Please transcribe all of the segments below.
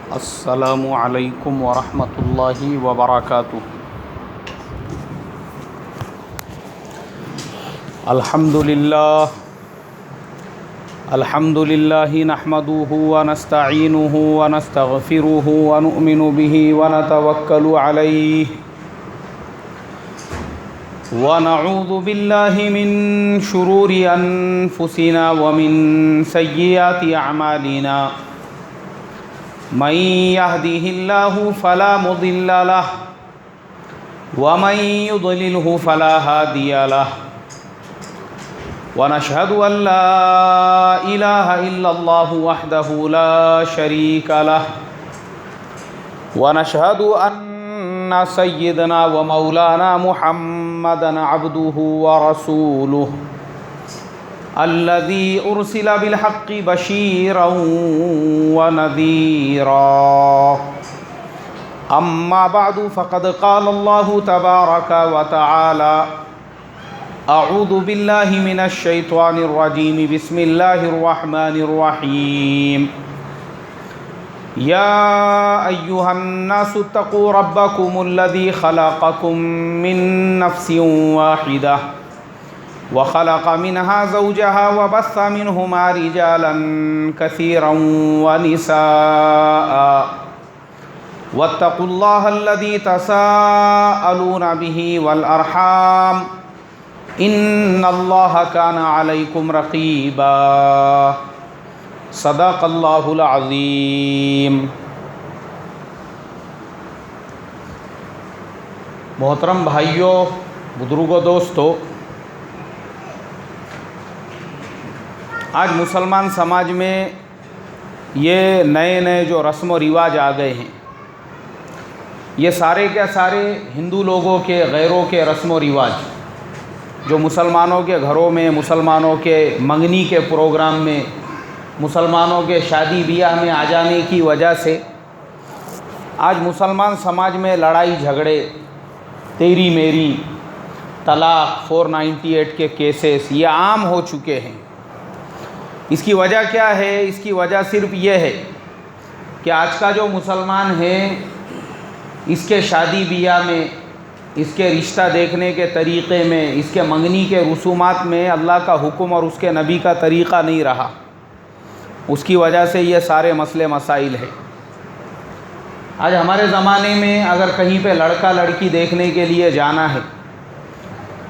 अस्सलामु अलैकुम वरहमतुल्लाहि वबरकातुहू। अल्हम्दुलिल्लाहि नहमदुहु व नस्तईनुहु व नस्तगफिरुहु व नुअमिनु बिही व नतवक्कलु अलैहि व नऊज़ु बिल्लाहि मिन शुरूरि अनफुसिना व मिन सय्यिआति अमालिना। मन यहदिहिल्लाहु फला मुदिल्ल लहु व मन युद्लिल्हु फला हादिय लहु व नशहदु अन ला इलाहा इल्लल्लाहु वहदहु ला शरीक लहु व नशहदु अन्ना सय्यदना व मौलाना मुहम्मदन अब्दुहु व रसूलुहु अल्लज़ी उर्सिल बिलहक्कि बशीरन व नज़ीरा। अम्मा बअदु फ़क़द क़ालल्लाहु तबारक व तआला अऊज़ु बिल्लाहि मिनश शैतानिर रजीम बिस्मिल्लाहिर रहमानिर रहीम। या अय्युहन नासु तक़ू रब्बकुमुल्लज़ी ख़लक़कुम मिन नफ़्सिन वाहिदा व ख़लक़ मिनहा ज़ौजहा व बस्स मिनहुमा रिजालन कसीरन व निसाअ वत्तक़ुल्लाहल्लज़ी तसाअलूना बिही वल अरहाम इन्नल्लाहा काना अलैकुम रक़ीबा। सदक़ल्लाहुल अज़ीम। मोहतरम भाइयों, बुज़ुर्गों, दोस्तों, आज मुसलमान समाज में ये नए नए जो रस्म व रिवाज आ गए हैं, ये सारे के सारे हिंदू लोगों के, गैरों के रस्म व रिवाज जो मुसलमानों के घरों में, मुसलमानों के मंगनी के प्रोग्राम में, मुसलमानों के शादी ब्याह में आ जाने की वजह से आज मुसलमान समाज में लड़ाई झगड़े, तेरी मेरी, तलाक़, 498 के केसेस ये आम हो चुके हैं। इसकी वजह क्या है? इसकी वजह सिर्फ ये है कि आज का जो मुसलमान है, इसके शादी ब्याह में, इसके रिश्ता देखने के तरीक़े में, इसके मंगनी के रसूमात में अल्लाह का हुक्म और उसके नबी का तरीक़ा नहीं रहा। उसकी वजह से ये सारे मसले मसाइल है। आज हमारे ज़माने में अगर कहीं पे लड़का लड़की देखने के लिए जाना है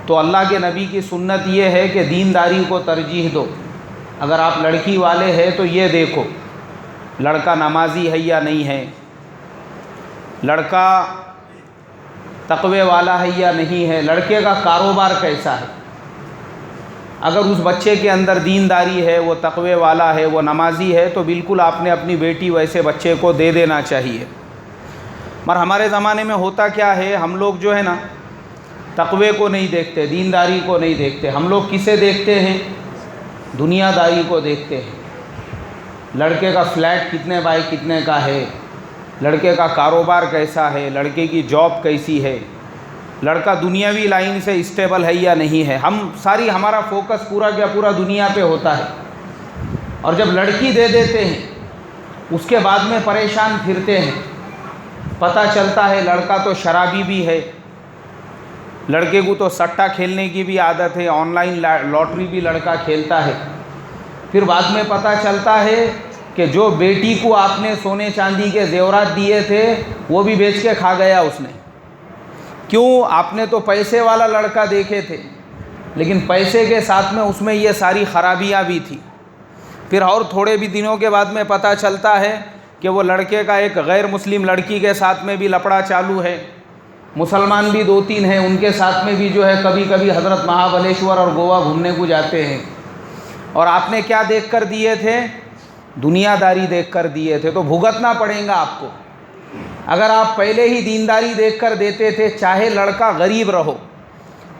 तो अल्लाह के नबी की सुन्नत ये है कि दीनदारी को तरजीह दो। अगर आप लड़की वाले हैं तो ये देखो लड़का नमाजी है या नहीं है, लड़का तक़वे वाला है या नहीं है, लड़के का कारोबार कैसा है। अगर उस बच्चे के अंदर दीनदारी है, वो तक़वे वाला है, वो नमाजी है, तो बिल्कुल आपने अपनी बेटी वैसे बच्चे को दे देना चाहिए। मगर हमारे ज़माने में होता क्या है, हम लोग जो है ना तक़वे को नहीं देखते, दीनदारी को नहीं देखते। हम लोग किसे देखते हैं? दुनियादारी को देखते हैं। लड़के का फ्लैट कितने बाई कितने का है, लड़के का कारोबार कैसा है, लड़के की जॉब कैसी है, लड़का दुनियावी लाइन से स्टेबल है या नहीं है। हमारा फोकस पूरा क्या पूरा दुनिया पे होता है। और जब लड़की दे देते हैं उसके बाद में परेशान फिरते हैं। पता चलता है लड़का तो शराबी भी है, लड़के को तो सट्टा खेलने की भी आदत है, ऑनलाइन लॉटरी भी लड़का खेलता है। फिर बाद में पता चलता है कि जो बेटी को आपने सोने चांदी के जेवरात दिए थे वो भी बेच के खा गया उसने। क्यों? आपने तो पैसे वाला लड़का देखे थे, लेकिन पैसे के साथ में उसमें ये सारी ख़राबियाँ भी थी। फिर और थोड़े भी दिनों के बाद में पता चलता है कि वो लड़के का एक गैर मुस्लिम लड़की के साथ में भी लफड़ा चालू है। मुसलमान भी 2-3 हैं, उनके साथ में भी जो है कभी कभी हज़रत महाबलेश्वर और गोवा घूमने को जाते हैं। और आपने क्या देख कर दिए थे? दुनियादारी देख कर दिए थे। तो भुगतना पड़ेगा आपको। अगर आप पहले ही दीनदारी देख कर देते थे, चाहे लड़का गरीब रहो,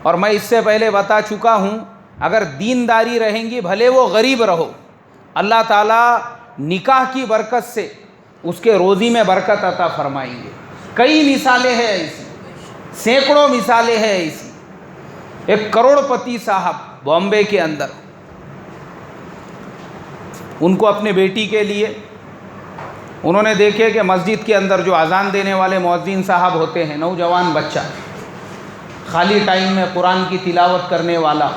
और मैं इससे पहले बता चुका हूँ, अगर दीनदारी रहेंगी भले वो गरीब रहो, अल्लाह ताला निकाह की बरकत से उसके रोज़ी में बरकत अता फरमाएंगे। कई मिसालें हैं ऐसी, सैकड़ों मिसालें हैं ऐसी। एक करोड़पति साहब बॉम्बे के अंदर, उनको अपने बेटी के लिए उन्होंने देखे कि मस्जिद के अंदर जो अज़ान देने वाले मुअज्जिन साहब होते हैं, नौजवान बच्चा, खाली टाइम में कुरान की तिलावत करने वाला,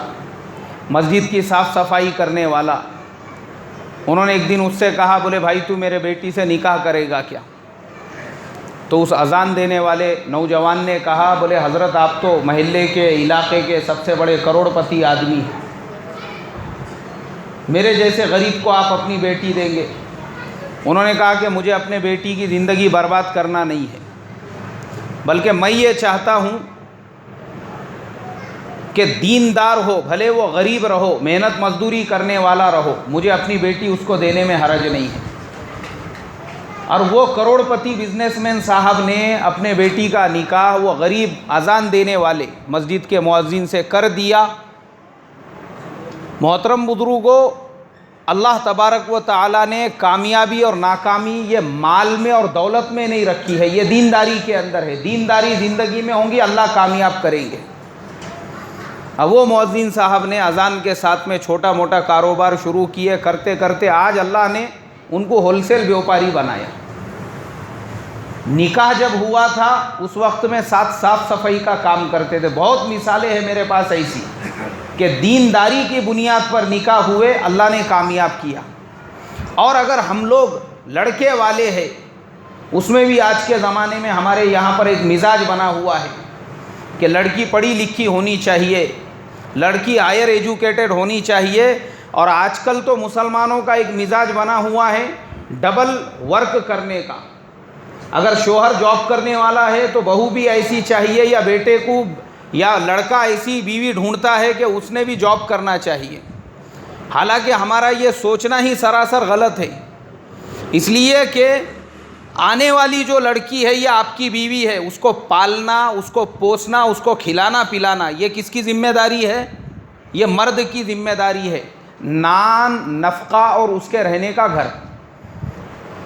मस्जिद की साफ़ सफाई करने वाला, उन्होंने एक दिन उससे कहा, बोले भाई तू मेरे बेटी से निकाह करेगा क्या? तो उस अज़ान देने वाले नौजवान ने कहा, बोले हज़रत आप तो महल्ले के इलाके के सबसे बड़े करोड़पति आदमी हैं, मेरे जैसे गरीब को आप अपनी बेटी देंगे? उन्होंने कहा कि मुझे अपने बेटी की ज़िंदगी बर्बाद करना नहीं है, बल्कि मैं ये चाहता हूँ कि दीनदार हो, भले वो गरीब रहो, मेहनत मजदूरी करने वाला रहो, मुझे अपनी बेटी उसको देने में हरज नहीं है। और वो करोड़पति बिजनेसमैन साहब ने अपने बेटी का निकाह वो गरीब अज़ान देने वाले मस्जिद के मुअज्जिन से कर दिया। मोहतरम बुजुर्गों, अल्लाह तबारक व तआला ने कामयाबी और नाकामी ये माल में और दौलत में नहीं रखी है, ये दीनदारी के अंदर है। दीनदारी ज़िंदगी में होंगी, अल्लाह कामयाब करेंगे। अब वो मुअज्जिन साहब ने अज़ान के साथ में छोटा मोटा कारोबार शुरू किए, करते करते आज अल्लाह ने उनको होलसेल व्यापारी बनाया। निकाह जब हुआ था उस वक्त में साफ़ सफाई का काम करते थे। बहुत मिसालें हैं मेरे पास ऐसी कि दीनदारी की बुनियाद पर निकाह हुए, अल्लाह ने कामयाब किया। और अगर हम लोग लड़के वाले हैं, उसमें भी आज के ज़माने में हमारे यहाँ पर एक मिजाज बना हुआ है कि लड़की पढ़ी लिखी होनी चाहिए, लड़की हायर एजुकेटेड होनी चाहिए। और आजकल तो मुसलमानों का एक मिजाज बना हुआ है डबल वर्क करने का। अगर शोहर जॉब करने वाला है तो बहू भी ऐसी चाहिए, या बेटे को या लड़का ऐसी बीवी ढूंढता है कि उसने भी जॉब करना चाहिए। हालांकि हमारा ये सोचना ही सरासर गलत है, इसलिए कि आने वाली जो लड़की है या आपकी बीवी है, उसको पालना, उसको पोसना, उसको खिलाना पिलाना, ये किसकी ज़िम्मेदारी है? ये मर्द की ज़िम्मेदारी है। नान, नफ़क़ा और उसके रहने का घर,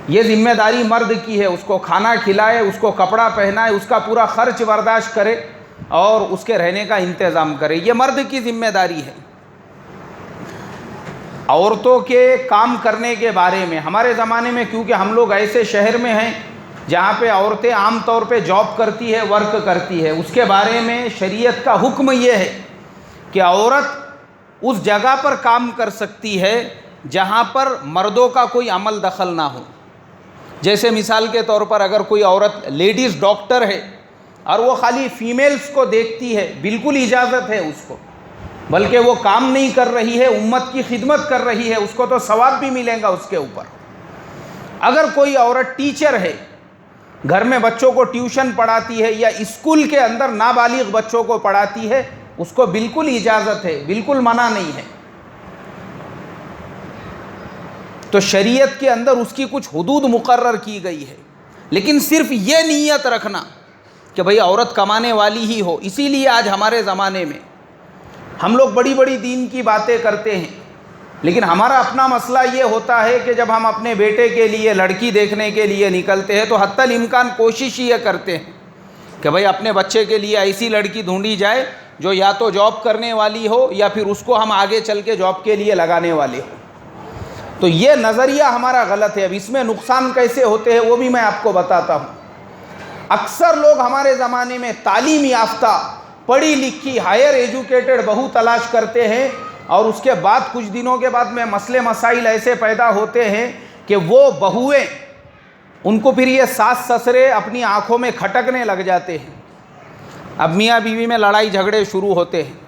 ये ज़िम्मेदारी मर्द की है। उसको खाना खिलाए, उसको कपड़ा पहनाए, उसका पूरा ख़र्च बर्दाश्त करे और उसके रहने का इंतज़ाम करे, ये मर्द की ज़िम्मेदारी है। औरतों के काम करने के बारे में हमारे ज़माने में, क्योंकि हम लोग ऐसे शहर में हैं जहाँ पे औरतें आम तौर पे जॉब करती है, वर्क करती है, उसके बारे में शरीयत का हुक्म ये है कि औरत उस जगह पर काम कर सकती है जहाँ पर मर्दों का कोई अमल दखल ना हो। जैसे मिसाल के तौर पर अगर कोई औरत लेडीज़ डॉक्टर है और वो खाली फीमेल्स को देखती है, बिल्कुल इजाज़त है उसको, बल्कि वो काम नहीं कर रही है, उम्मत की खिदमत कर रही है, उसको तो सवाब भी मिलेगा उसके ऊपर। अगर कोई औरत टीचर है, घर में बच्चों को ट्यूशन पढ़ाती है या स्कूल के अंदर नाबालिग बच्चों को पढ़ाती है, उसको बिल्कुल इजाज़त है, बिल्कुल मना नहीं है। तो शरीयत के अंदर उसकी कुछ हुदूद मुकर्रर की गई है, लेकिन सिर्फ ये नीयत रखना कि भाई औरत कमाने वाली ही हो। इसीलिए आज हमारे ज़माने में हम लोग बड़ी बड़ी दीन की बातें करते हैं, लेकिन हमारा अपना मसला ये होता है कि जब हम अपने बेटे के लिए लड़की देखने के लिए निकलते हैं तो हत्तल इम्कान कोशिश ये करते हैं कि भाई अपने बच्चे के लिए ऐसी लड़की ढूंढी जाए जो या तो जॉब करने वाली हो या फिर उसको हम आगे चल के जॉब के लिए लगाने वाले हो। तो ये नज़रिया हमारा गलत है। अब इसमें नुकसान कैसे होते हैं वो भी मैं आपको बताता हूँ। अक्सर लोग हमारे ज़माने में तालीम याफ्ता, पढ़ी लिखी, हायर एजुकेटेड बहू तलाश करते हैं और उसके बाद कुछ दिनों के बाद में मसले मसाइल ऐसे पैदा होते हैं कि वो बहुएं, उनको फिर ये सास ससुरे अपनी आँखों में खटकने लग जाते हैं। अब मियाँ बीवी में लड़ाई झगड़े शुरू होते हैं।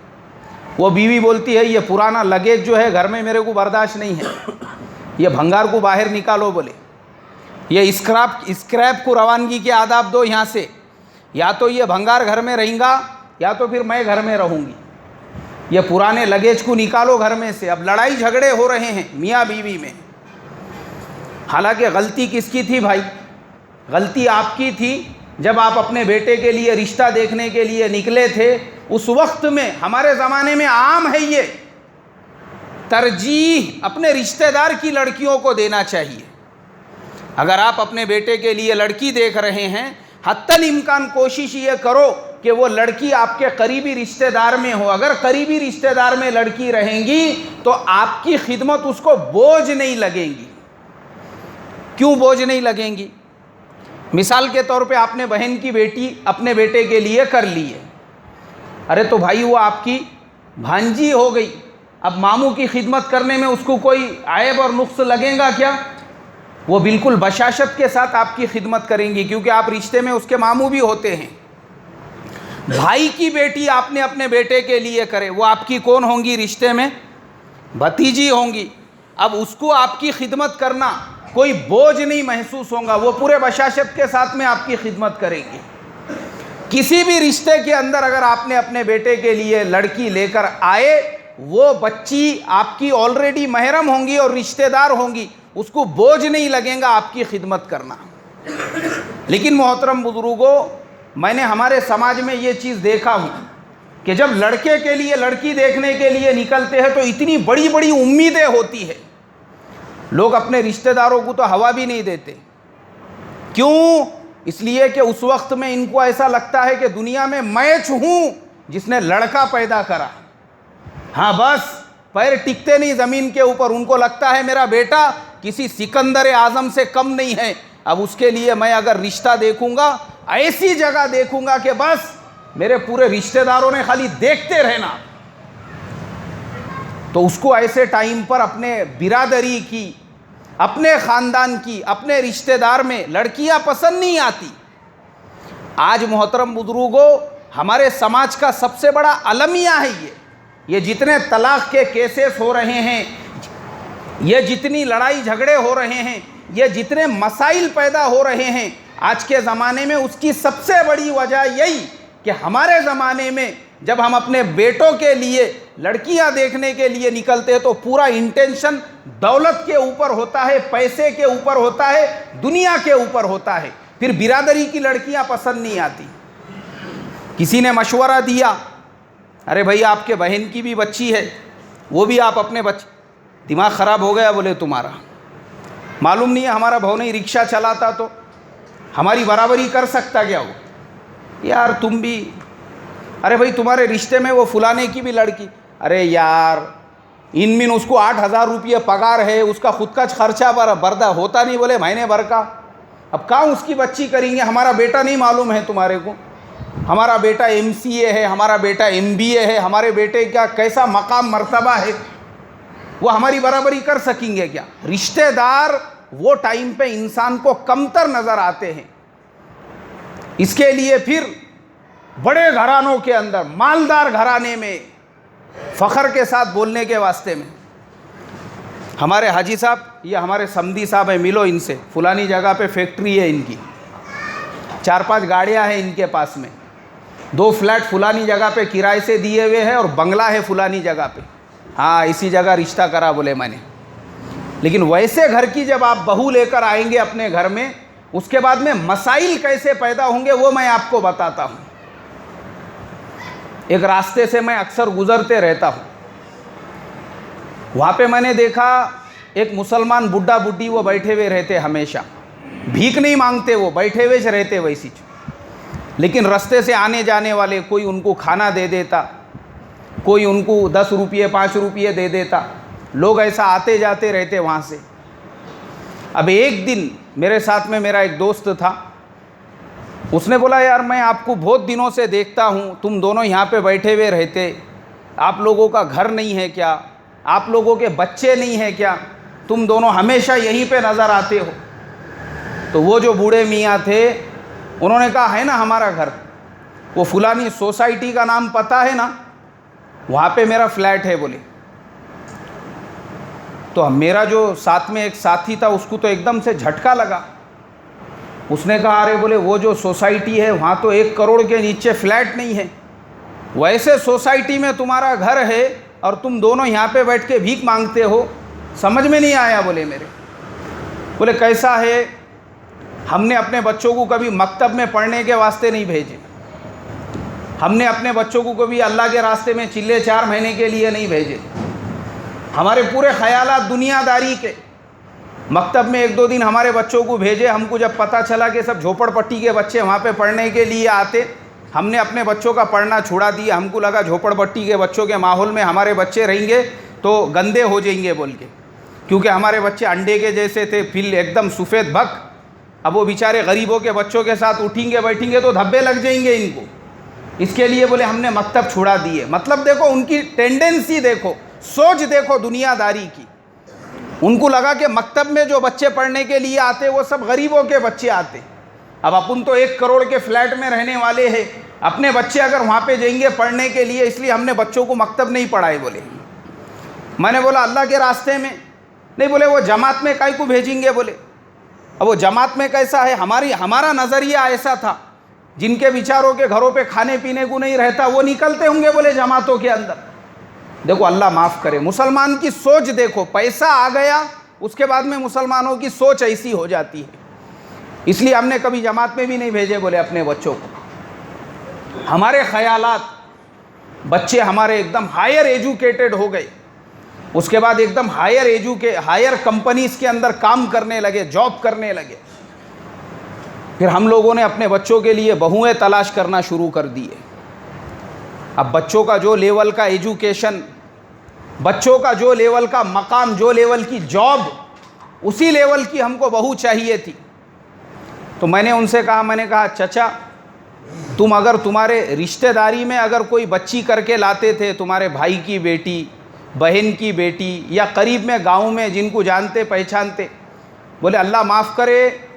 वो बीवी बोलती है ये पुराना लगेज जो है घर में मेरे को बर्दाश्त नहीं है, ये भंगार को बाहर निकालो, बोले ये स्क्रैप को रवानगी के आदाब दो यहाँ से, या तो ये भंगार घर में रहेगा या तो फिर मैं घर में रहूँगी, ये पुराने लगेज को निकालो घर में से। अब लड़ाई झगड़े हो रहे हैं मियाँ बीवी में। हालांकि गलती किसकी थी भाई? गलती आपकी थी। जब आप अपने बेटे के लिए रिश्ता देखने के लिए निकले थे, उस वक्त में हमारे ज़माने में आम है ये तरजीह अपने रिश्तेदार की लड़कियों को देना चाहिए। अगर आप अपने बेटे के लिए लड़की देख रहे हैं, हत्तल इम्कान कोशिश ये करो कि वो लड़की आपके करीबी रिश्तेदार में हो। अगर करीबी रिश्तेदार में लड़की रहेंगी तो आपकी खिदमत उसको बोझ नहीं लगेगी। क्यों बोझ नहीं लगेंगी? मिसाल के तौर पे आपने बहन की बेटी अपने बेटे के लिए कर ली है, अरे तो भाई वो आपकी भांजी हो गई, अब मामू की खिदमत करने में उसको कोई आयब और नुक्स लगेगा क्या? वो बिल्कुल बशाशत के साथ आपकी खिदमत करेंगी, क्योंकि आप रिश्ते में उसके मामू भी होते हैं। भाई की बेटी आपने अपने बेटे के लिए करे, वो आपकी कौन होंगी रिश्ते में? भतीजी होंगी। अब उसको आपकी खिदमत करना कोई बोझ नहीं महसूस होगा, वो पूरे बशाशत के साथ में आपकी खिदमत करेंगी। किसी भी रिश्ते के अंदर अगर आपने अपने बेटे के लिए लड़की लेकर आए, वो बच्ची आपकी ऑलरेडी महरम होंगी और रिश्तेदार होंगी, उसको बोझ नहीं लगेगा आपकी खिदमत करना। लेकिन मोहतरम बुजुर्गों, मैंने हमारे समाज में ये चीज़ देखा हूँ कि जब लड़के के लिए लड़की देखने के लिए निकलते हैं तो इतनी बड़ी बड़ी उम्मीदें होती है, लोग अपने रिश्तेदारों को तो हवा भी नहीं देते। क्यों? इसलिए कि उस वक्त में इनको ऐसा लगता है कि दुनिया में मैं हूँ जिसने लड़का पैदा करा। हाँ, बस पैर टिकते नहीं ज़मीन के ऊपर, उनको लगता है मेरा बेटा किसी सिकंदर आज़म से कम नहीं है। अब उसके लिए मैं अगर रिश्ता देखूंगा, ऐसी जगह देखूंगा कि बस मेरे पूरे रिश्तेदारों ने खाली देखते रहना। तो उसको ऐसे टाइम पर अपने बिरादरी की, अपने ख़ानदान की, अपने रिश्तेदार में लड़कियां पसंद नहीं आती। आज मोहतरम बुजुर्गों, हमारे समाज का सबसे बड़ा अलमिया है ये जितने तलाक के केसेस हो रहे हैं, ये जितनी लड़ाई झगड़े हो रहे हैं, ये जितने मसाइल पैदा हो रहे हैं आज के ज़माने में, उसकी सबसे बड़ी वजह यही कि हमारे ज़माने में जब हम अपने बेटों के लिए लड़कियां देखने के लिए निकलते हैं तो पूरा इंटेंशन दौलत के ऊपर होता है, पैसे के ऊपर होता है, दुनिया के ऊपर होता है। फिर बिरादरी की लड़कियां पसंद नहीं आती। किसी ने मशवरा दिया, अरे भाई आपके बहन की भी बच्ची है, वो भी आप अपने बच्चे, दिमाग ख़राब हो गया बोले तुम्हारा, मालूम नहीं है हमारा भाव नहीं रिक्शा चलाता तो हमारी बराबरी कर सकता क्या वो? यार तुम भी, अरे भाई तुम्हारे रिश्ते में वो फुलाने की भी लड़की, अरे यार इनमिन उसको 8,000 रुपये पगार है, उसका खुद का खर्चा बर्दा होता नहीं बोले महीने भर का, अब कहाँ उसकी बच्ची करेंगे? हमारा बेटा नहीं मालूम है तुम्हारे को? हमारा बेटा MCA है, हमारा बेटा MBA है, हमारे बेटे का कैसा मकाम मर्तबा है, वो हमारी बराबरी कर सकेंगे क्या? रिश्तेदार वो टाइम पे इंसान को कमतर नज़र आते हैं। इसके लिए फिर बड़े घरानों के अंदर, मालदार घराने में फ़ख्र के साथ बोलने के वास्ते में, हमारे हाजी साहब, ये हमारे समधी साहब हैं, मिलो इनसे, फुलानी जगह पे फैक्ट्री है इनकी, 4-5 गाड़ियां हैं इनके पास में, 2 फ्लैट फुलानी जगह पे किराए से दिए हुए हैं और बंगला है फुलानी जगह पे। हाँ, इसी जगह रिश्ता करा बोले मैंने। लेकिन वैसे घर की जब आप बहू लेकर आएंगे अपने घर में, उसके बाद में मसाइल कैसे पैदा होंगे वो मैं आपको बताता हूँ। एक रास्ते से मैं अक्सर गुज़रते रहता हूँ, वहाँ पे मैंने देखा एक मुसलमान बुढ़ा बुढ़ी वो बैठे हुए रहते, हमेशा भीख नहीं मांगते, वो बैठे हुए रहते वैसी। लेकिन रास्ते से आने जाने वाले कोई उनको खाना दे देता, कोई उनको 10 रुपये 5 रुपये दे देता, लोग ऐसा आते जाते रहते वहाँ से। अब एक दिन मेरे साथ में मेरा एक दोस्त था, उसने बोला यार मैं आपको बहुत दिनों से देखता हूँ, तुम दोनों यहाँ पे बैठे हुए रहते, आप लोगों का घर नहीं है क्या? आप लोगों के बच्चे नहीं हैं क्या? तुम दोनों हमेशा यहीं पे नज़र आते हो। तो वो जो बूढ़े मियाँ थे उन्होंने कहा है ना हमारा घर, वो फुलानी सोसाइटी का नाम पता है ना, वहाँ पे मेरा फ्लैट है बोले। तो मेरा जो साथ में एक साथी था उसको तो एकदम से झटका लगा। उसने कहा अरे बोले वो जो सोसाइटी है वहाँ तो 1 करोड़ के नीचे फ्लैट नहीं है, वैसे सोसाइटी में तुम्हारा घर है और तुम दोनों यहाँ पे बैठ के भीख मांगते हो, समझ में नहीं आया बोले मेरे। बोले कैसा है, हमने अपने बच्चों को कभी मकतब में पढ़ने के वास्ते नहीं भेजे, हमने अपने बच्चों को कभी अल्लाह के रास्ते में चिल्ले 4 महीने के लिए नहीं भेजे, हमारे पूरे ख्यालात दुनियादारी के। मकतब में 1-2 दिन हमारे बच्चों को भेजे, हमको जब पता चला कि सब झोपड़पट्टी के बच्चे वहाँ पे पढ़ने के लिए आते, हमने अपने बच्चों का पढ़ना छुड़ा दिया। हमको लगा झोपड़पट्टी के बच्चों के माहौल में हमारे बच्चे रहेंगे तो गंदे हो जाएंगे बोल के। क्योंकि हमारे बच्चे अंडे के जैसे थे, फिर एकदम सफ़ेद भक। अब वो बेचारे गरीबों के बच्चों के साथ उठेंगे बैठेंगे तो धब्बे लग जाएंगे इनको। इसके लिए बोले हमने मकतब छुड़ा दिए। मतलब देखो उनकी टेंडेंसी, देखो सोच, देखो दुनियादारी की। उनको लगा कि मकतब में जो बच्चे पढ़ने के लिए आते वो सब गरीबों के बच्चे आते। अब अपन तो 1 करोड़ के फ्लैट में रहने वाले हैं, अपने बच्चे अगर वहाँ पे जाएंगे पढ़ने के लिए, इसलिए हमने बच्चों को मकतब नहीं पढ़ाए। बोले मैंने बोला अल्लाह के रास्ते में नहीं। बोले वो जमात में काहे को भेजेंगे। बोले अब वो जमात में कैसा है, हमारा नज़रिया ऐसा था, जिनके विचारों के घरों पे खाने पीने को नहीं रहता वो निकलते होंगे बोले जमातों के अंदर। देखो अल्लाह माफ़ करे, मुसलमान की सोच देखो, पैसा आ गया उसके बाद में मुसलमानों की सोच ऐसी हो जाती है। इसलिए हमने कभी जमात में भी नहीं भेजे बोले अपने बच्चों को। हमारे ख़यालात, बच्चे हमारे एकदम हायर एजुकेटेड हो गए, उसके बाद एकदम हायर कंपनीज़ के अंदर काम करने लगे, जॉब करने लगे। फिर हम लोगों ने अपने बच्चों के लिए बहुएं तलाश करना शुरू कर दिए। अब बच्चों का जो लेवल का एजुकेशन, बच्चों का जो लेवल का मकाम, जो लेवल की जॉब, उसी लेवल की हमको बहू चाहिए थी। तो मैंने उनसे कहा, मैंने कहा चचा तुम अगर तुम्हारे रिश्तेदारी में अगर कोई बच्ची करके लाते थे, तुम्हारे भाई की बेटी, बहन की बेटी, या करीब में गांव में जिनको जानते पहचानते, बोले अल्लाह माफ़ करे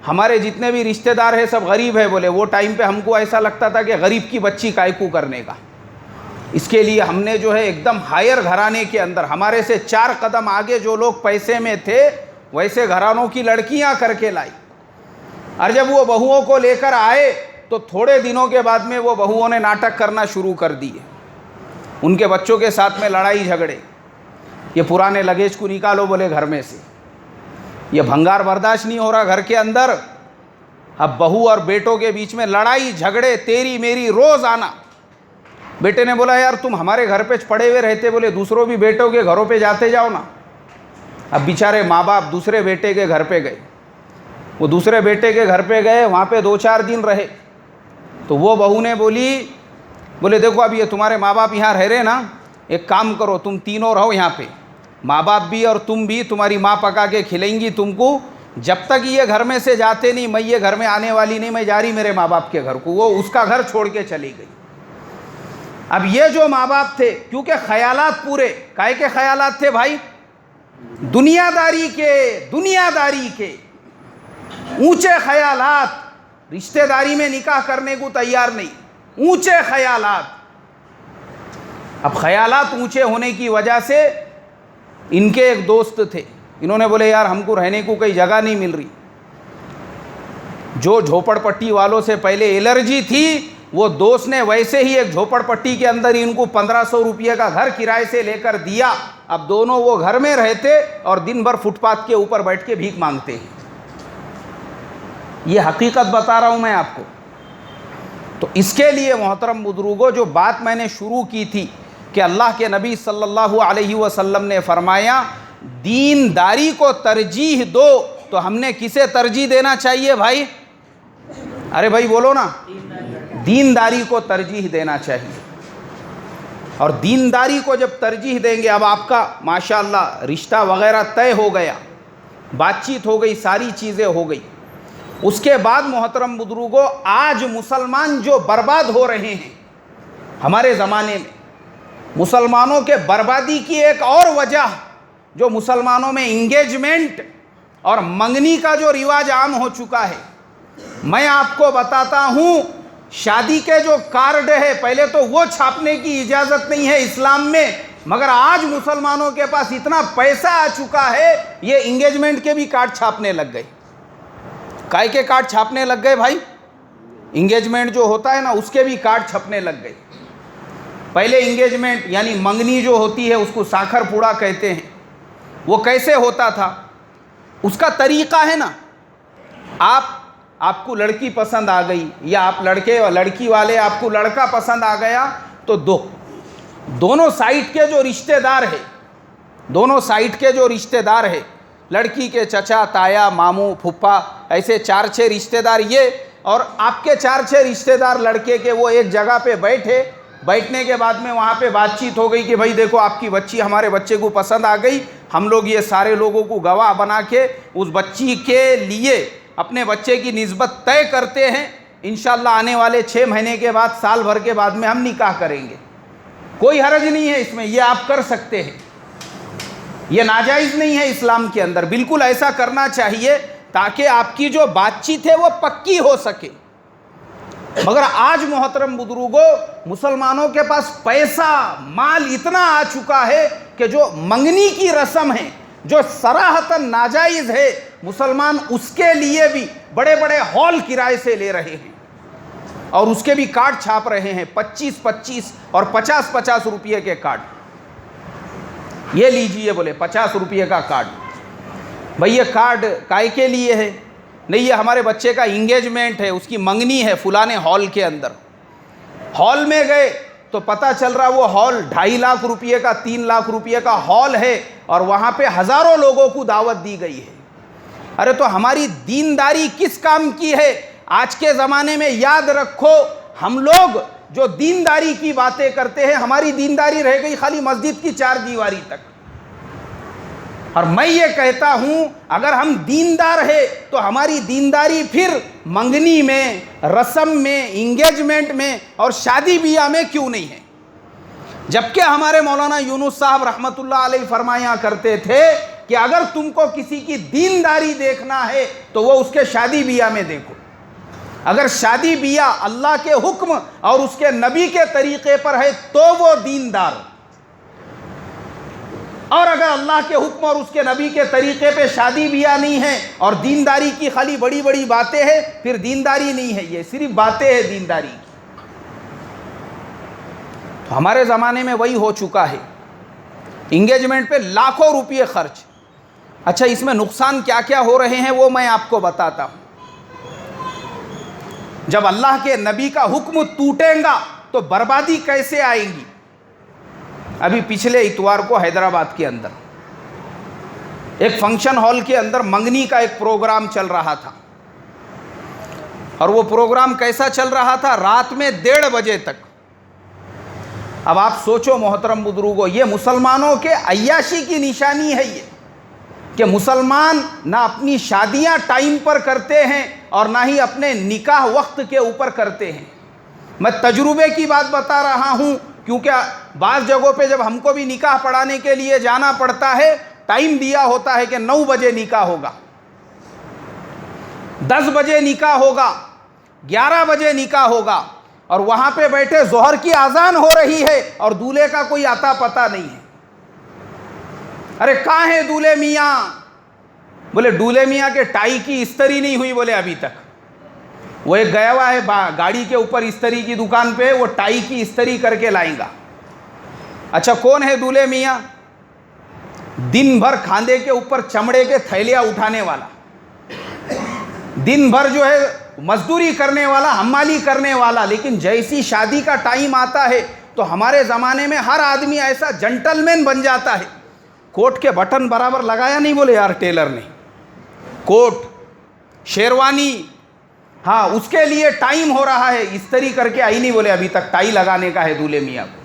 हमारे जितने भी रिश्तेदार हैं सब गरीब है। बोले वो टाइम पे हमको ऐसा लगता था कि गरीब की बच्ची कायकू करने का। इसके लिए हमने जो है एकदम हायर घराने के अंदर, हमारे से 4 कदम आगे जो लोग पैसे में थे वैसे घरानों की लड़कियां करके लाई। और जब वो बहुओं को लेकर आए तो थोड़े दिनों के बाद में वो बहुओं ने नाटक करना शुरू कर दिए। उनके बच्चों के साथ में लड़ाई झगड़े, ये पुराने लगेज को निकालो बोले घर में से, ये भंगार बर्दाश्त नहीं हो रहा घर के अंदर। अब बहू और बेटों के बीच में लड़ाई झगड़े, तेरी मेरी रोज़ आना। बेटे ने बोला यार तुम हमारे घर पे पड़े हुए रहते, बोले दूसरों भी बेटों के घरों पे जाते जाओ ना। अब बेचारे माँ बाप दूसरे बेटे के घर पे गए। वो दूसरे बेटे के घर पे गए, वहाँ पे 2-4 दिन रहे। तो वो बहू ने बोले देखो अब ये तुम्हारे माँ बाप यहाँ रह रहे ना, एक काम करो तुम तीनों रहो यहाँ पे, माँ बाप भी और तुम भी, तुम्हारी माँ पका के खिलाएंगी तुमको। जब तक ये घर में से जाते नहीं मैं ये घर में आने वाली नहीं, मैं जा रही मेरे माँ बाप के घर को। वो उसका घर छोड़ के चली गई। अब ये जो माँ बाप थे, क्योंकि ख्यालात पूरे काहे के ख्यालात थे भाई, दुनियादारी के ऊंचे ख्यालात, रिश्तेदारी में निकाह करने को तैयार नहीं, ऊंचे ख्यालात। अब ख्यालात ऊंचे होने की वजह से इनके एक दोस्त थे, इन्होंने बोले यार हमको रहने को कहीं जगह नहीं मिल रही। जो झोपड़पट्टी वालों से पहले एलर्जी थी, वो दोस्त ने वैसे ही एक झोपड़पट्टी के अंदर इनको 1500 रुपये का घर किराए से लेकर दिया। अब दोनों वो घर में रहते और दिन भर फुटपाथ के ऊपर बैठ के भीख मांगते हैं। ये हकीकत बता रहा हूँ मैं आपको। तो इसके लिए मोहतरम बुजुर्गों, जो बात मैंने शुरू की थी कि अल्लाह के नबी सल्लल्लाहु अलैहि वसल्लम ने फरमाया दीनदारी को तरजीह दो, तो हमने किसे तरजीह देना चाहिए भाई? अरे भाई बोलो ना, दीनदारी को तरजीह देना चाहिए। और दीनदारी को जब तरजीह देंगे, अब आपका माशाअल्लाह रिश्ता वगैरह तय हो गया, बातचीत हो गई, सारी चीज़ें हो गई। उसके बाद मोहतरम बुजुर्गों, आज मुसलमान जो बर्बाद हो रहे हैं हमारे ज़माने में, मुसलमानों के बर्बादी की एक और वजह, जो मुसलमानों में इंगेजमेंट और मंगनी का जो रिवाज आम हो चुका है। मैं आपको बताता हूँ, शादी के जो कार्ड है, पहले तो वो छापने की इजाज़त नहीं है इस्लाम में, मगर आज मुसलमानों के पास इतना पैसा आ चुका है, ये इंगेजमेंट के भी कार्ड छापने लग गए। काय के कार्ड छापने लग गए भाई? इंगेजमेंट जो होता है ना, उसके भी कार्ड छपने लग गए। पहले इंगेजमेंट यानी मंगनी जो होती है उसको साखर पूड़ा कहते हैं। वो कैसे होता था, उसका तरीक़ा है ना, आपको लड़की पसंद आ गई, या आप लड़के और लड़की वाले आपको लड़का पसंद आ गया, तो दोनों साइड के जो रिश्तेदार है, लड़की के चचा, ताया, मामू, फूफा, ऐसे 4-6 रिश्तेदार ये, और आपके 4-6 रिश्तेदार लड़के के, वो एक जगह पे बैठने के बाद में वहाँ पे बातचीत हो गई कि भाई देखो आपकी बच्ची हमारे बच्चे को पसंद आ गई, हम लोग ये सारे लोगों को गवाह बना के उस बच्ची के लिए अपने बच्चे की निस्बत तय करते हैं। इंशाअल्लाह आने वाले 6 महीने के बाद, साल भर के बाद में हम निकाह करेंगे। कोई हरज नहीं है इसमें, ये आप कर सकते हैं, ये नाजायज़ नहीं है इस्लाम के अंदर। बिल्कुल ऐसा करना चाहिए ताकि आपकी जो बातचीत है वो पक्की हो सके। मगर आज मोहतरम बुजुर्गों, मुसलमानों के पास पैसा माल इतना आ चुका है कि जो मंगनी की रस्म है, जो सराहतन नाजायज़ है, मुसलमान उसके लिए भी बड़े बड़े हॉल किराए से ले रहे हैं और उसके भी कार्ड छाप रहे हैं, 25-25 और 50-50 रुपये के कार्ड। ये लीजिए, बोले 50 रुपये का कार्ड। भाई ये कार्ड काय के लिए है? नहीं, ये हमारे बच्चे का इंगेजमेंट है, उसकी मंगनी है फुलाने हॉल के अंदर। हॉल में गए तो पता चल रहा वो हॉल 2.5 लाख रुपये का, 3 लाख रुपये का हॉल है और वहाँ पे हज़ारों लोगों को दावत दी गई है। अरे तो हमारी दीनदारी किस काम की है? आज के ज़माने में याद रखो, हम लोग जो दीनदारी की बातें करते हैं, हमारी दीनदारी रह गई खाली मस्जिद की 4 दीवारी तक। और मैं ये कहता हूं, अगर हम दीनदार है तो हमारी दीनदारी फिर मंगनी में, रस्म में, इंगेजमेंट में और शादी ब्याह में क्यों नहीं है? जबकि हमारे मौलाना यूनुस साहब रहमतुल्लाह अलैह फरमाया करते थे कि अगर तुमको किसी की दीनदारी देखना है तो वो उसके शादी ब्याह में देखो। अगर शादी ब्याह अल्लाह के हुक्म और उसके नबी के तरीक़े पर है तो वो दीनदार, और अगर अल्लाह के हुक्म और उसके नबी के तरीक़े पे शादी ब्याह नहीं है और दीनदारी की खाली बड़ी बड़ी बातें हैं, फिर दीनदारी नहीं है, ये सिर्फ बातें हैं दीनदारी की। तो हमारे ज़माने में वही हो चुका है, इंगेजमेंट पे लाखों रुपये खर्च। अच्छा, इसमें नुकसान क्या क्या हो रहे हैं वो मैं आपको बताता हूँ। जब अल्लाह के नबी का हुक्म टूटेगा तो बर्बादी कैसे आएगी? अभी पिछले इतवार को हैदराबाद के अंदर एक फंक्शन हॉल के अंदर मंगनी का एक प्रोग्राम चल रहा था और वो प्रोग्राम कैसा चल रहा था? रात में 1:30 बजे तक। अब आप सोचो मोहतरम बुजुर्गों, ये मुसलमानों के अय्याशी की निशानी है ये, कि मुसलमान ना अपनी शादियां टाइम पर करते हैं और ना ही अपने निकाह वक्त के ऊपर करते हैं। मैं तजुर्बे की बात बता रहा हूं, क्योंकि बाज़ जगहों पे जब हमको भी निकाह पढ़ाने के लिए जाना पड़ता है, टाइम दिया होता है कि 9 बजे निकाह होगा, 10 बजे निकाह होगा, 11 बजे निकाह होगा, और वहाँ पे बैठे ज़ोहर की अजान हो रही है और दूल्हे का कोई आता पता नहीं है। अरे कहाँ है दूल्हे मियाँ? बोले दूल्हे मियाँ के टाई की इस्त्री नहीं हुई, बोले अभी तक। वो एक गया हुआ है गाड़ी के ऊपर इस्त्री की दुकान पे, वो टाई की इस्त्री करके लाएगा। अच्छा, कौन है दूल्हे मियाँ? दिन भर खांधे के ऊपर चमड़े के थैलियाँ उठाने वाला, दिन भर जो है मजदूरी करने वाला, हमाली करने वाला। लेकिन जैसी शादी का टाइम आता है तो हमारे ज़माने में हर आदमी ऐसा जेंटलमैन बन जाता है। कोट के बटन बराबर लगाया नहीं, बोले यार टेलर ने, कोट शेरवानी, हाँ उसके लिए टाइम हो रहा है, इस्त्री करके आई नहीं, बोले अभी तक टाई लगाने का है दूल्हे मियाँ को।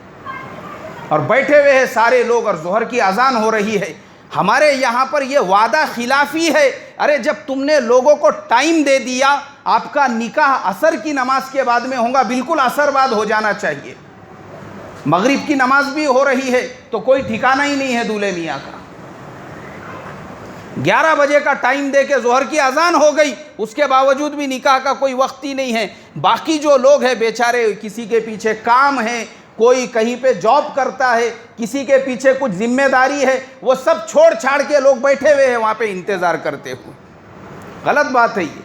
और बैठे हुए हैं सारे लोग और ज़ोहर की अजान हो रही है। हमारे यहाँ पर ये वादा खिलाफी है। अरे जब तुमने लोगों को टाइम दे दिया, आपका निकाह असर की नमाज के बाद में होगा, बिल्कुल असर बाद हो जाना चाहिए। मगरिब की नमाज भी हो रही है तो कोई ठिकाना ही नहीं है दूल्हे मियाँ का। 11 बजे का टाइम दे के ज़ोहर की अजान हो गई, उसके बावजूद भी निकाह का कोई वक्त ही नहीं है। बाकी जो लोग हैं बेचारे, किसी के पीछे काम है, कोई कहीं पे जॉब करता है, किसी के पीछे कुछ जिम्मेदारी है, वो सब छोड़ छाड़ के लोग बैठे हुए हैं वहाँ पे इंतज़ार करते हुए। गलत बात है ये।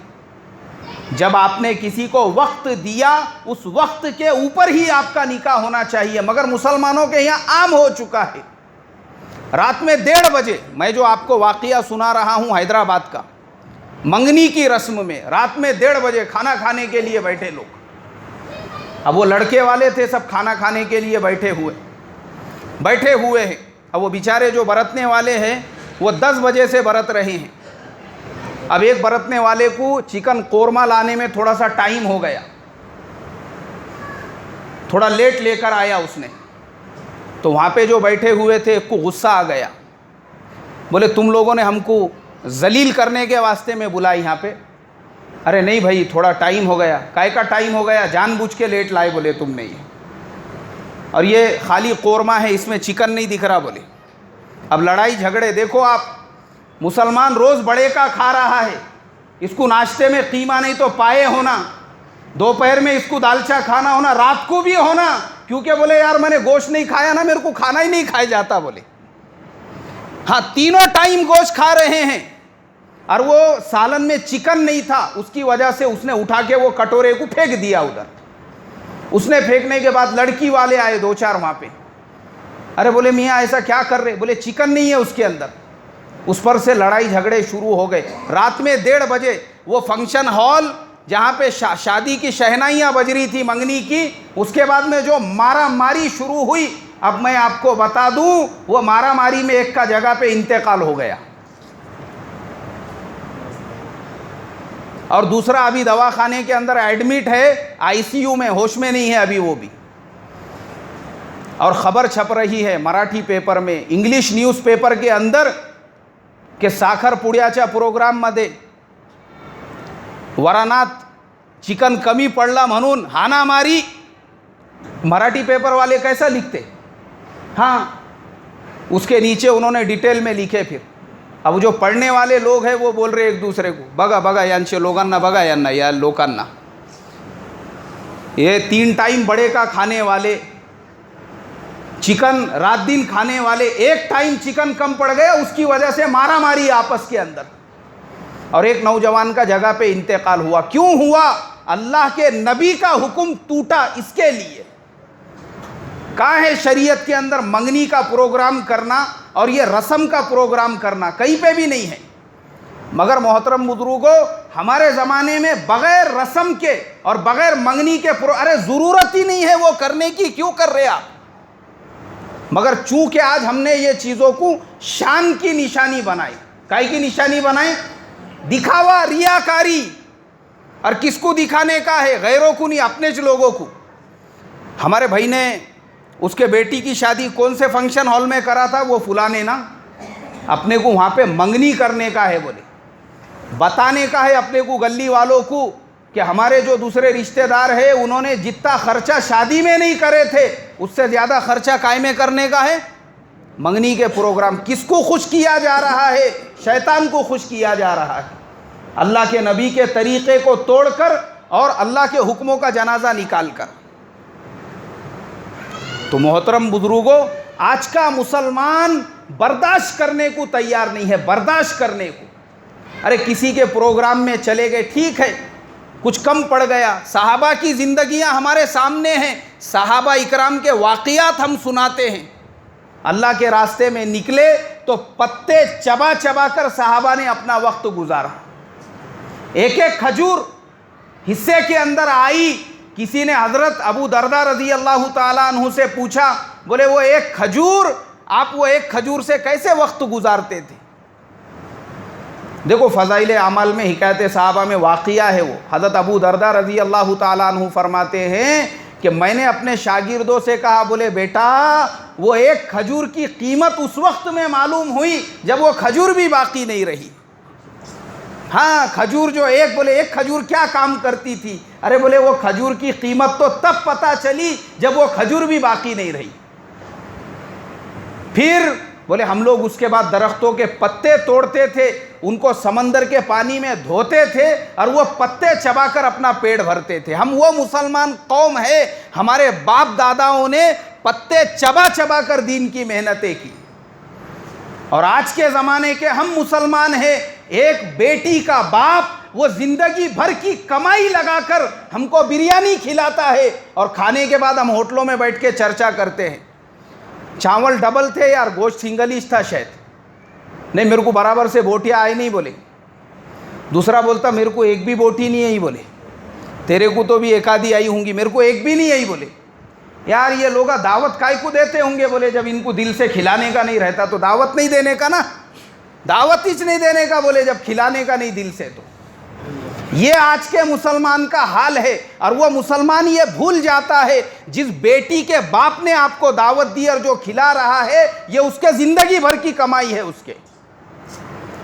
जब आपने किसी को वक्त दिया, उस वक्त के ऊपर ही आपका निकाह होना चाहिए। मगर मुसलमानों के यहाँ आम हो चुका है, रात में 1:30 बजे, मैं जो आपको वाक़या सुना रहा हूँ हैदराबाद का, मंगनी की रस्म में रात में 1:30 बजे खाना खाने के लिए बैठे लोग। अब वो लड़के वाले थे, सब खाना खाने के लिए बैठे हुए हैं। अब वो बेचारे जो बरतने वाले हैं वो 10 बजे से बरत रहे हैं। अब एक बरतने वाले को चिकन कोरमा लाने में थोड़ा सा टाइम हो गया, थोड़ा लेट लेकर आया उसने, तो वहाँ पे जो बैठे हुए थे को गुस्सा आ गया। बोले तुम लोगों ने हमको जलील करने के वास्ते में बुलाया यहाँ पे। अरे नहीं भाई, थोड़ा टाइम हो गया। काय का टाइम हो गया? जानबूझ के लेट लाए बोले तुमने ये, और ये खाली कोरमा है, इसमें चिकन नहीं दिख रहा बोले। अब लड़ाई झगड़े देखो आप, मुसलमान रोज़ बड़े का खा रहा है, इसको नाश्ते में कीमा नहीं तो पाए होना, दोपहर में इसको दालचा खाना होना, रात को भी होना, क्योंकि बोले यार मैंने गोश्त नहीं खाया ना, मेरे को खाना ही नहीं खाया जाता बोले। हाँ, तीनों टाइम गोश्त खा रहे हैं, और वो सालन में चिकन नहीं था, उसकी वजह से उसने उठा के वो कटोरे को फेंक दिया उधर। उसने फेंकने के बाद लड़की वाले आए 2-4 वहाँ पे। अरे बोले मियाँ ऐसा क्या कर रहे? बोले चिकन नहीं है उसके अंदर। उस पर से लड़ाई झगड़े शुरू हो गए। रात में 1:30 बजे वो फंक्शन हॉल जहाँ पे शादी की शहनाइयाँ बज रही थी मंगनी की, उसके बाद में जो मारा मारी शुरू हुई, अब मैं आपको बता दूं, वो मारा मारी में एक का जगह पे इंतकाल हो गया, और दूसरा अभी दवाखाने के अंदर एडमिट है, आईसीयू में, होश में नहीं है अभी वो भी। और ख़बर छप रही है मराठी पेपर में, इंग्लिश न्यूज़पेपर के अंदर के साखरपुड्याच्या प्रोग्राममध्ये वरानात चिकन कमी पडला म्हणून हानामारी। मराठी पेपर वाले कैसा लिखते? हाँ, उसके नीचे उन्होंने डिटेल में लिखे। फिर अब जो पढ़ने वाले लोग हैं वो बोल रहे एक दूसरे को, बघा बघा यांचे लोगांना, बघा यांना, या लोकांना, ये 3 टाइम बड़े का खाने वाले, चिकन रात दिन खाने वाले, 1 टाइम चिकन कम पड़ गया, उसकी वजह से मारा मारी आपस के अंदर, और एक नौजवान का जगह पे इंतकाल हुआ। क्यों हुआ? अल्लाह के नबी का हुक्म टूटा, इसके लिए। कहाँ है शरीयत के अंदर मंगनी का प्रोग्राम करना और ये रस्म का प्रोग्राम करना? कहीं पे भी नहीं है। मगर मोहतरम बुजुर्गों, हमारे ज़माने में बग़ैर रस्म के और बग़ैर मंगनी के अरे ज़रूरत ही नहीं है वो करने की, क्यों कर रहे आप? मगर चूँकि आज हमने ये चीज़ों को शान की निशानी बनाई। काहे की निशानी बनाई? दिखावा, रियाकारी। और किसको दिखाने का है? गैरों को नहीं, अपने लोगों को। हमारे भाई ने उसके बेटी की शादी कौन से फंक्शन हॉल में करा था? वो फुलाने ना, अपने को वहाँ पे मंगनी करने का है बोले, बताने का है अपने को गली वालों को कि हमारे जो दूसरे रिश्तेदार हैं उन्होंने जितना खर्चा शादी में नहीं करे थे, उससे ज़्यादा खर्चा काय में करने का है? मंगनी के प्रोग्राम। किसको खुश किया जा रहा है? शैतान को खुश किया जा रहा है, अल्लाह के नबी के तरीक़े को तोड़कर और अल्लाह के हुक्मों का जनाजा निकाल कर। तो मोहतरम बुजुर्गों, आज का मुसलमान बर्दाश्त करने को तैयार नहीं है, बर्दाश्त करने को। अरे किसी के प्रोग्राम में चले गए, ठीक है, कुछ कम पड़ गया। सहाबा की ज़िंदगियां हमारे सामने हैं, सहाबा इकराम के वाक़ियात हम सुनाते हैं। अल्लाह के रास्ते में निकले तो पत्ते चबा चबा कर सहाबा ने अपना वक्त गुजारा। एक एक खजूर हिस्से के अंदर आई। किसी ने हज़रत अबू दरदा रज़ी अल्लाह ताला अन्हु से पूछा, बोले वो एक खजूर, आप वो एक खजूर से कैसे वक्त गुजारते थे? देखो फ़ज़ाइल अमाल में, हिकायत सहाबा में वाक़िया है वो। हज़रत अबू दरदा रज़ी अल्लाह ताला अन्हु फरमाते हैं कि मैंने अपने शागिर्दों से कहा, बोले बेटा वो एक खजूर की कीमत उस वक्त में मालूम हुई जब वो खजूर भी बाकी नहीं रही। हाँ, खजूर जो एक, बोले एक खजूर क्या काम करती थी? अरे बोले वो खजूर की कीमत तो तब पता चली जब वो खजूर भी बाकी नहीं रही। फिर बोले हम लोग उसके बाद दरख्तों के पत्ते तोड़ते थे, उनको समंदर के पानी में धोते थे और वो पत्ते चबाकर अपना पेट भरते थे। हम वो मुसलमान कौम है, हमारे बाप दादाओं ने पत्ते चबा चबा कर दीन की मेहनतें की। और आज के ज़माने के हम मुसलमान हैं, एक बेटी का बाप वो ज़िंदगी भर की कमाई लगाकर हमको बिरयानी खिलाता है, और खाने के बाद हम होटलों में बैठ के चर्चा करते हैं, चावल डबल थे यार, गोश्त सिंगलिश था शायद, नहीं मेरे को बराबर से बोटियाँ आई नहीं बोले। दूसरा बोलता मेरे को एक भी बोटी नहीं आई बोले, तेरे को तो भी एक आधी आई होंगी, मेरे को एक भी नहीं आई बोले। यार ये लोग दावत काय को देते होंगे? बोले जब इनको दिल से खिलाने का नहीं रहता तो दावत नहीं देने का ना, दावत ही नहीं देने का बोले, जब खिलाने का नहीं दिल से। तो ये आज के मुसलमान का हाल है। और वो मुसलमान ये भूल जाता है, जिस बेटी के बाप ने आपको दावत दी और जो खिला रहा है, ये उसके ज़िंदगी भर की कमाई है उसके।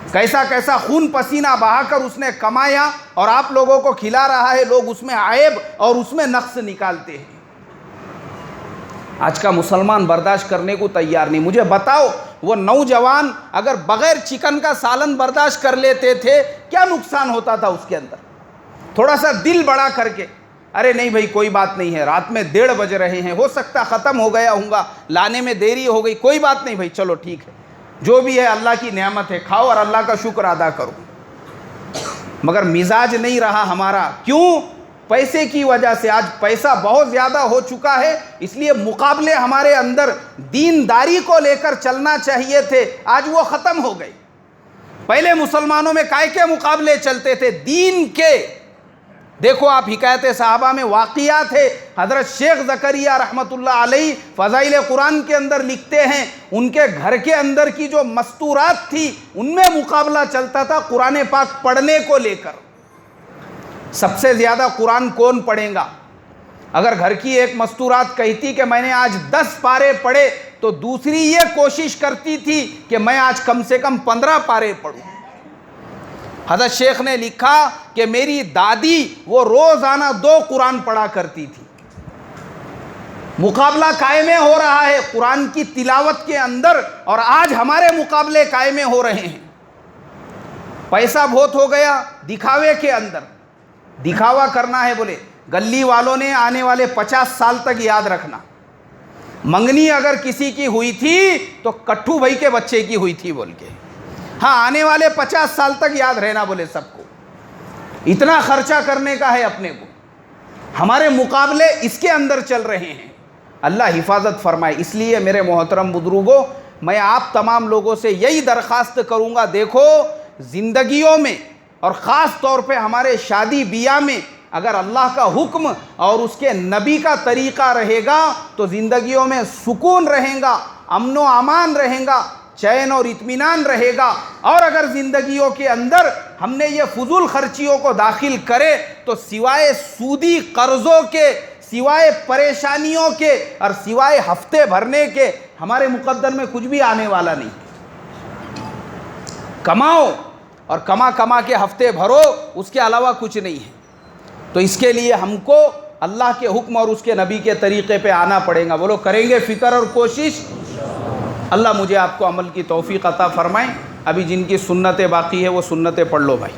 कैसा कैसा खून पसीना बहाकर उसने कमाया और आप लोगों को खिला रहा है। लोग उसमें आयब और उसमें नक्स निकालते हैं। आज का मुसलमान बर्दाश्त करने को तैयार नहीं। मुझे बताओ, वो नौजवान अगर बगैर चिकन का सालन बर्दाश्त कर लेते थे, क्या नुकसान होता था उसके अंदर? थोड़ा सा दिल बड़ा करके, अरे नहीं भाई कोई बात नहीं है, रात में 1:30 बज रहे हैं, हो सकता ख़त्म हो गया होगा, लाने में देरी हो गई, कोई बात नहीं भाई, चलो ठीक है, जो भी है अल्लाह की नेमत है, खाओ और अल्लाह का शुक्र अदा करो। मगर मिजाज नहीं रहा हमारा। क्यों? पैसे की वजह से। आज पैसा बहुत ज़्यादा हो चुका है, इसलिए मुकाबले हमारे अंदर दीनदारी को लेकर चलना चाहिए थे, आज वो ख़त्म हो गए। पहले मुसलमानों में काय के मुकाबले चलते थे? दीन के। देखो आप हिकायत सहाबा में वाक़ियात है। हज़रत शेख ज़करिया रहमतुल्लाह अलैहि फ़ज़ाइल कुरान के अंदर लिखते हैं, उनके घर के अंदर की जो मस्तूरात थी उनमें मुकाबला चलता था कुरान पाक पढ़ने को लेकर। सबसे ज़्यादा कुरान कौन पढ़ेगा? अगर घर की एक मस्तूरात कहती कि मैंने आज 10 पारे पढ़े, तो दूसरी ये कोशिश करती थी कि मैं आज कम से कम 15 पारे पढ़ूँ। हज़रत शेख ने लिखा कि मेरी दादी वो रोज़ाना 2 कुरान पढ़ा करती थी। मुकाबला कायमे हो रहा है कुरान की तिलावत के अंदर, और आज हमारे मुकाबले कायमे हो रहे हैं। पैसा बहुत हो गया दिखावे के अंदर, दिखावा करना है बोले, गली वालों ने आने वाले 50 साल तक याद रखना, मंगनी अगर किसी की हुई थी तो कट्ठू भाई के बच्चे की हुई थी बोल के, हाँ आने वाले 50 साल तक याद रहना बोले सबको, इतना खर्चा करने का है अपने को। हमारे मुकाबले इसके अंदर चल रहे हैं। अल्लाह हिफाजत फरमाए। इसलिए मेरे मोहतरम बुजुर्गों, मैं आप तमाम लोगों से यही दरख्वास्त करूँगा, देखो ज़िंदगियों में और ख़ास तौर पे हमारे शादी बियाह में अगर अल्लाह का हुक्म और उसके नबी का तरीक़ा रहेगा तो ज़िंदगियों में सुकून रहेगा, अमन व अमान रहेगा, चैन और इत्मीनान रहेगा। और अगर ज़िंदगियों के अंदर हमने ये फजूल खर्चियों को दाखिल करे तो सिवाय सूदी कर्ज़ों के, सिवाय परेशानियों के और सिवाय हफ्ते भरने के हमारे मुकद्दर में कुछ भी आने वाला नहीं। कमाओ और कमा कमा के हफ्ते भरो, उसके अलावा कुछ नहीं है। तो इसके लिए हमको अल्लाह के हुक्म और उसके नबी के तरीक़े पे आना पड़ेगा। बोलो करेंगे फ़िक्र और कोशिश? अल्लाह मुझे आपको अमल की तौफ़ीक़ अता फ़रमाए। अभी जिनकी सुन्नतें बाकी है वो सुन्नतें पढ़ लो भाई।